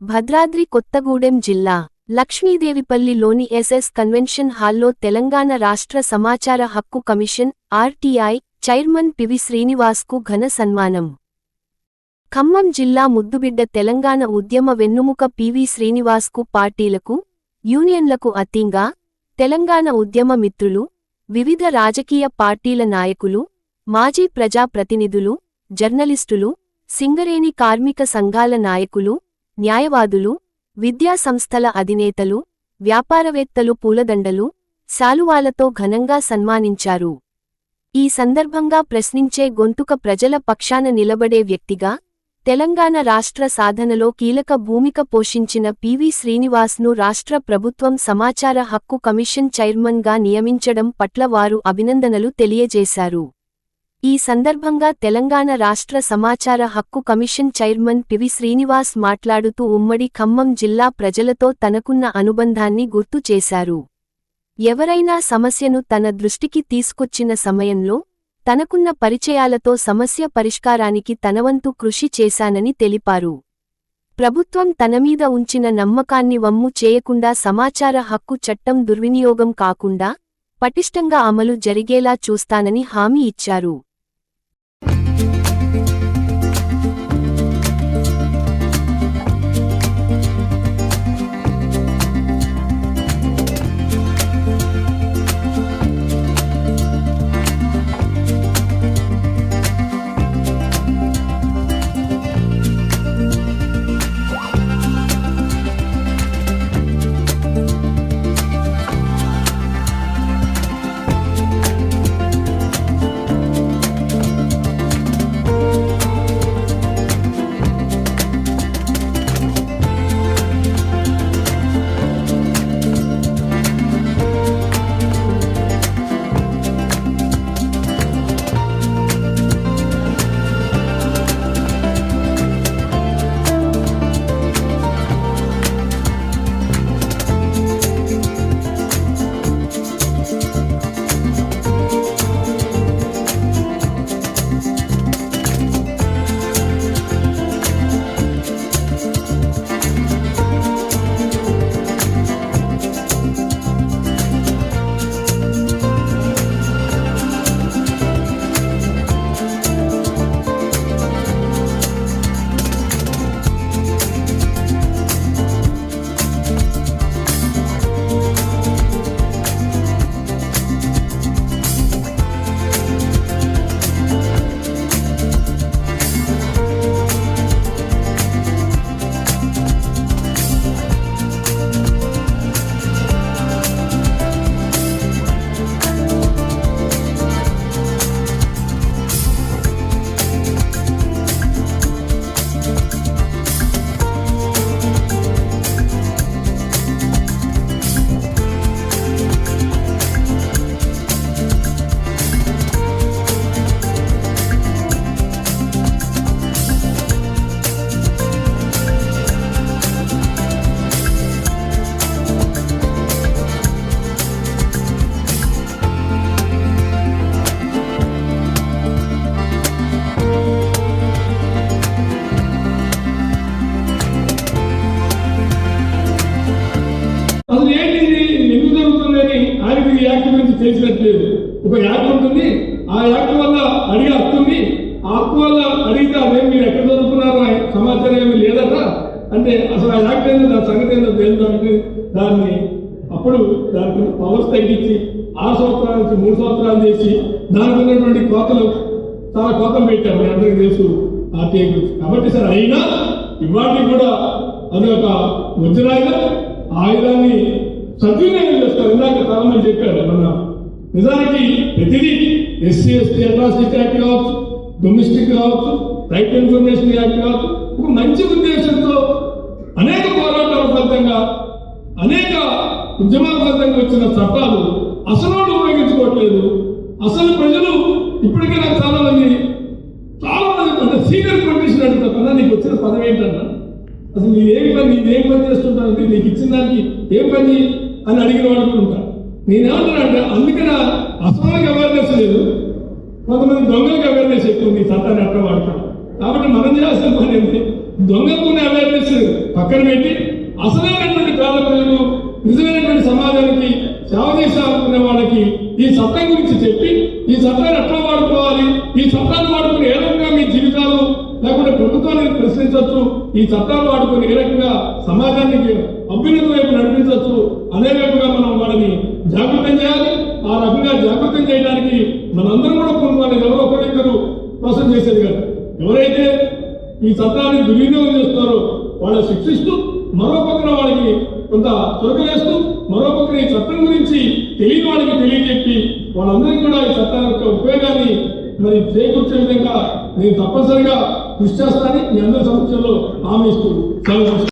భద్రాద్రి కొత్తగూడెం జిల్లా లక్ష్మీదేవిపల్లిలోని SS convention హాల్లో తెలంగాణ రాష్ట్ర సమాచార హక్కు కమిషన్ ఆర్టీఐ చైర్మన్ పివి శ్రీనివాస్కు ఘన సన్మానం. ఖమ్మం జిల్లా ముద్దుబిడ్డ తెలంగాణ ఉద్యమ వెన్నుముక పివి శ్రీనివాస్కు పార్టీలకు, యూనియన్లకు అతీతంగా తెలంగాణ ఉద్యమ మిత్రులు, వివిధ రాజకీయ పార్టీల నాయకులు, మాజీ ప్రజాప్రతినిధులు, జర్నలిస్టులు, సింగరేణి కార్మిక సంఘాల నాయకులు, న్యాయవాదులు, విద్యా సంస్థల అధినేతలు, వ్యాపారవేత్తలు పూలదండలు, శాలువాలతో ఘనంగా సన్మానించారు. ఈ సందర్భంగా ప్రశ్నించే గొంతుక ప్రజల పక్షాన నిలబడే వ్యక్తిగా, తెలంగాణ రాష్ట్ర సాధనలో కీలక భూమిక పోషించిన పివి శ్రీనివాస్ను రాష్ట్ర ప్రభుత్వం సమాచార హక్కు కమిషన్ చైర్మన్గా నియమించడం పట్ల వారు అభినందనలు తెలియజేశారు. ఈ సందర్భంగా తెలంగాణ రాష్ట్ర సమాచార హక్కు కమిషన్ చైర్మన్ పివి శ్రీనివాస్ మాట్లాడుతూ ఉమ్మడి ఖమ్మం జిల్లా ప్రజలతో తనకున్న అనుబంధాన్ని గుర్తు చేశారు. ఎవరైనా సమస్యను తన దృష్టికి తీసుకొచ్చిన సమయంలో తనకున్న పరిచయాలతో సమస్య పరిష్కారానికి తనవంతు కృషి చేశానని తెలిపారు. ప్రభుత్వం తనమీద ఉంచిన నమ్మకాన్ని వమ్ము చేయకుండా సమాచార హక్కు చట్టం దుర్వినియోగం కాకుండా పటిష్టంగా అమలు జరిగేలా చూస్తానని హామీ ఇచ్చారు. అసలు ఏంటి ఎందుకు జరుగుతుందని ఆయనకి ఈ యాక్ట్ గురించి తెలిసినట్లేదు. ఒక యాక్ట్ ఉంటుంది, ఆ యాక్ట్ వల్ల అడిగే హక్కు ఉంది, ఆ హక్కు వల్ల అడిగితే అదేం మీరు ఎక్కడ చదువుకున్నారో సమాచారం ఏమి లేదట అంటే అసలు ఆ యాక్ట్ ఏందో దాని సంగతి ఏందో తెలుసు. దాన్ని అప్పుడు దానికి పవర్స్ తగ్గించి 6 సంవత్సరాల నుంచి 3 సంవత్సరాలు చేసి దానికి ఉన్నటువంటి కోతలు చాలా కోతలు పెట్టారు. మీ అందరికీ తెలుసు ఆర్టీఐ గురించి. కాబట్టి సార్ అయినా ఇవాటికి కూడా అది ఒక వజ్రాయుధం, ఆయుధాన్ని సద్వినియోగం చేస్తారు. ఇందాక చాలా మంది చెప్పారు. మన నిజానికి ప్రతిదీ ఎస్సీ ఎస్టీ అట్రాసిటీ యాక్ట్ కావచ్చు, డొమెస్టిక్ కావచ్చు, రైట్ ఇన్ఫర్మేషన్ యాక్ట్ కావచ్చు, ఒక మంచి ఉద్దేశంతో అనేక పోరాటాల ఫలితంగా అనేక ఉద్యమాల ఫలితంగా వచ్చిన చట్టాలు అసలు ఉపయోగించుకోవట్లేదు. అసలు ప్రజలు ఇప్పటికే నాకు చాలా మంది అంటే సీనియర్ పొలిటీషియన్ అడుగుతున్నా, నీకు వచ్చిన పదవి ఏంటన్నా, అసలు నీదేం పని చేస్తుంటానంటే నీకు ఇచ్చిన దానికి ఏం పని అని అడిగిన వాళ్ళు ఉంటారు. నేనేమంటున్నా అంటే అందుకనే అసలుకి అవేర్నెస్ లేదు, కొంతమంది దొంగలకు అవేర్నెస్ ఎక్కువ, నీ చట్టాన్ని అట్లా వాడతాం. కాబట్టి మనం చేయాల్సిన పని ఏంటి, దొంగకునే అవేర్నెస్ పక్కన పక్కన పెట్టి అసలైనటువంటి పేద ప్రజలు నిజమైనటువంటి సమాజానికి సేవ చేయాలనుకునే వాళ్ళకి ఈ చట్టం గురించి చెప్పి ఈ చట్టాన్ని ఎట్లా వాడుకోవాలి, ఈ చట్టాన్ని వాడుకుని ఏ రకంగా మీ జీవితాలు లేకుంటే ప్రభుత్వాన్ని ప్రశ్నించవచ్చు, ఈ చట్టాలు వాడుకుని ఏ రకంగా సమాజానికి అభ్యున్నతి వైపు నడిపించవచ్చు అనే వైపుగా మనం వాళ్ళని జాగృతం చేయాలి. ఆ రకంగా జాగృతం చేయడానికి మనందరం కూడా పూనుకోవాలి. ఎవరో ఒకరిద్దరు కోసం చేసేది కాదు. ఎవరైతే ఈ చట్టాన్ని దుర్వినియోగం చేస్తున్నారో వాళ్ళని శిక్షిస్తూ మరో పక్కన వాళ్ళకి కొంత చురకలేస్తూ మరో పక్కన ఈ చట్టం గురించి తెలియని వాళ్ళకి తెలియజెప్పి వాళ్ళందరికీ కూడా ఈ చట్టాల యొక్క ఉపయోగాన్ని మరి చేకూర్చే విధంగా నేను తప్పనిసరిగా కృషి చేస్తానని మీ అందరి సమక్షంలో హామీ ఇస్తూ